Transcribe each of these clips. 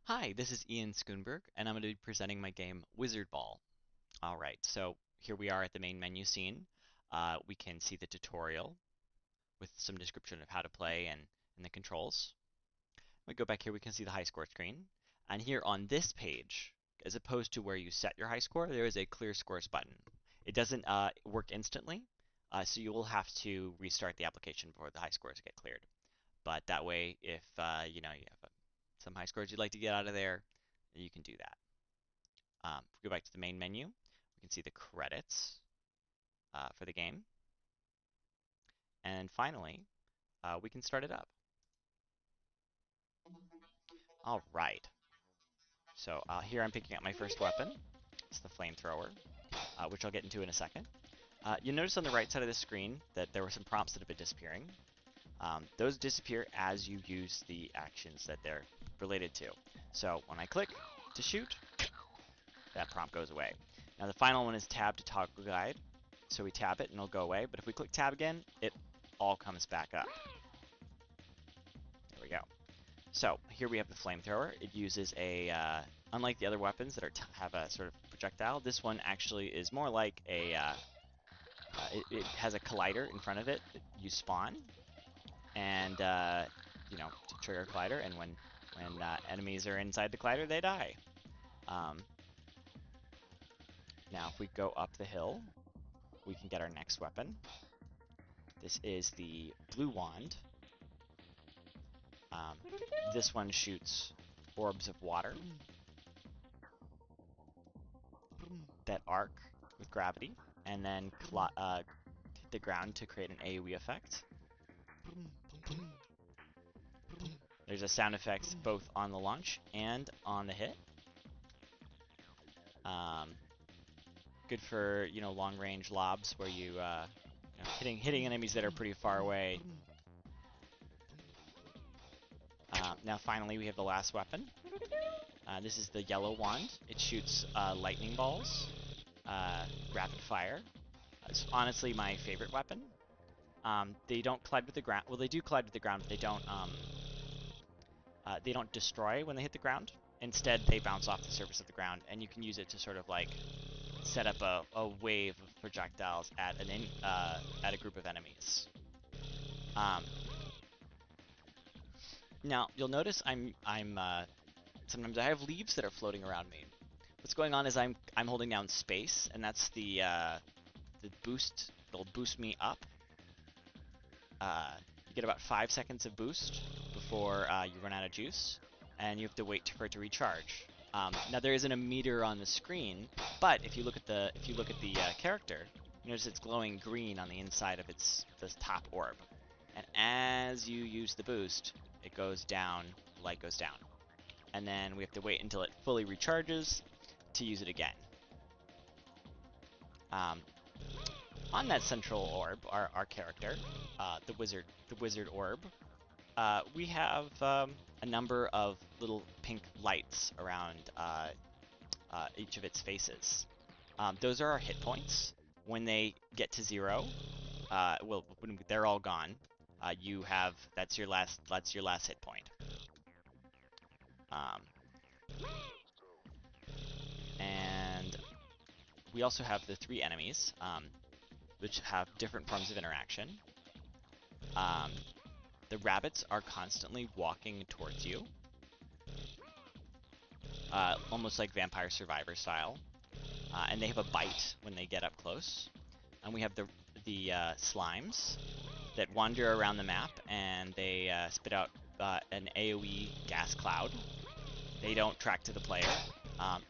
Hi, this is Ian Schoenberg, and I'm going to be presenting my game Wizard Ball. Alright, so here we are at the main menu scene. We can see the tutorial with some description of how to play and the controls. We go back here, we can see the high score screen. And here on this page, as opposed to where you set your high score, there is a clear scores button. It doesn't work instantly, so you will have to restart the application before the high scores get cleared. But that way, if you have some high scores you'd like to get out of there, you can do that. If we go back to the main menu, we can see the credits for the game. And finally, we can start it up. All right. So here I'm picking up my first weapon. It's the flamethrower, which I'll get into in a second. You'll notice on the right side of the screen that there were some prompts that have been disappearing. Those disappear as you use the actions that they're related to. So when I click to shoot, that prompt goes away. Now the final one is tab to toggle guide. So we tab it and it'll go away, but if we click tab again, it all comes back up. There we go. So here we have the flamethrower. It uses unlike the other weapons that have a sort of projectile, this one actually is more like it has a collider in front of it that you spawn, and to trigger a collider, and when enemies are inside the collider, they die. Um, Now if we go up the hill, we can get our next weapon. This is the blue wand. Um, this one shoots orbs of water that arc with gravity and then hit the ground to create an AoE effect. There's a sound effect both on the launch and on the hit. Good for long range lobs where hitting enemies that are pretty far away. Now finally we have the last weapon. This is the yellow wand. It shoots lightning balls, rapid fire. It's honestly my favorite weapon. They don't collide with the ground. Well, they do collide with the ground, but they don't destroy when they hit the ground. Instead, they bounce off the surface of the ground, and you can use it to sort of like set up a wave of projectiles at a group of enemies. Now you'll notice sometimes I have leaves that are floating around me. What's going on is I'm holding down space, and that's the boost. It'll boost me up. You get about 5 seconds of boost before you run out of juice, and you have to wait for it to recharge. Now there isn't a meter on the screen, but if you look at the character, you notice it's glowing green on the inside of this top orb. And as you use the boost, it goes down, the light goes down. And then we have to wait until it fully recharges to use it again. On that central orb, our character, the wizard orb, we have a number of little pink lights around each of its faces. Those are our hit points. When they get to 0, when they're all gone, that's your last hit point. And we also have the 3 enemies, which have different forms of interaction. The rabbits are constantly walking towards you, almost like Vampire Survivor style, and they have a bite when they get up close. And we have the slimes that wander around the map, and they spit out an AoE gas cloud. They don't track to the player.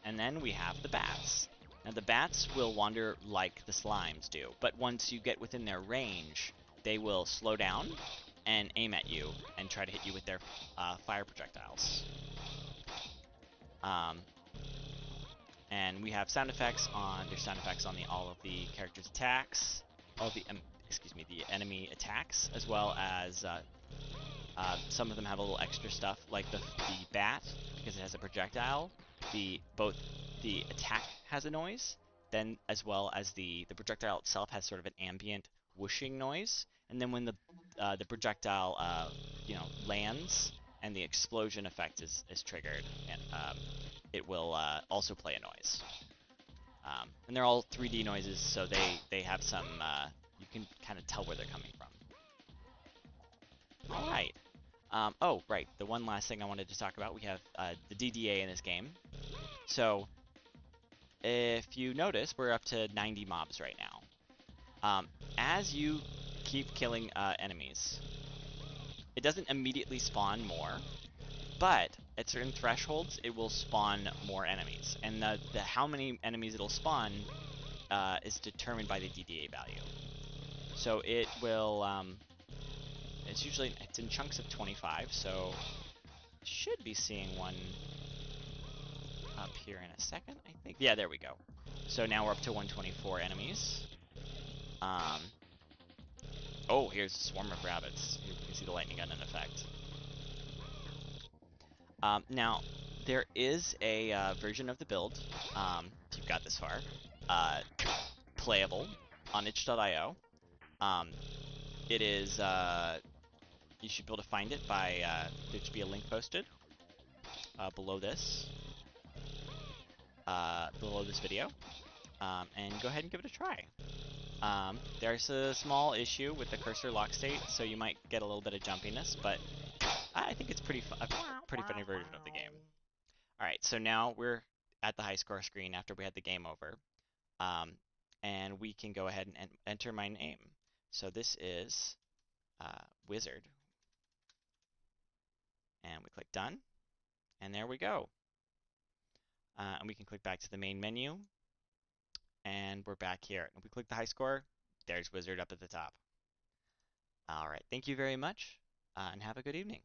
And then we have the bats. Now the bats will wander like the slimes do, but once you get within their range, they will slow down and aim at you and try to hit you with their fire projectiles. And we have sound effects on all of the characters' attacks, the enemy attacks, as well as some of them have a little extra stuff, like the bat, because it has a projectile. Both the attack has a noise, then as well as the projectile itself has sort of an ambient whooshing noise, and then when the projectile lands, and the explosion effect is triggered, and it will also play a noise. And they're all 3D noises, so they have some, you can kind of tell where they're coming from. All right. Oh, right. The one last thing I wanted to talk about, we have the DDA in this game. So if you notice, we're up to 90 mobs right now. As you keep killing enemies, it doesn't immediately spawn more, but at certain thresholds, it will spawn more enemies. And the how many enemies it'll spawn is determined by the DDA value. So it will, it's in chunks of 25, so should be seeing one up here in a second, I think. Yeah, there we go. So now we're up to 124 enemies. Oh, here's a swarm of rabbits. Here we can see the lightning gun in effect. Now, there is a version of the build, if you've got this far, playable on itch.io. It is, you should be able to find it by, there should be a link posted below this video, and go ahead and give it a try. There's a small issue with the cursor lock state, so you might get a little bit of jumpiness, but I think it's a pretty funny version of the game. All right, so now we're at the high score screen after we had the game over, and we can go ahead and enter my name. So this is Wizard, and we click done, and there we go. And we can click back to the main menu, and we're back here. And we click the high score, there's Wizard up at the top. All right, thank you very much, and have a good evening.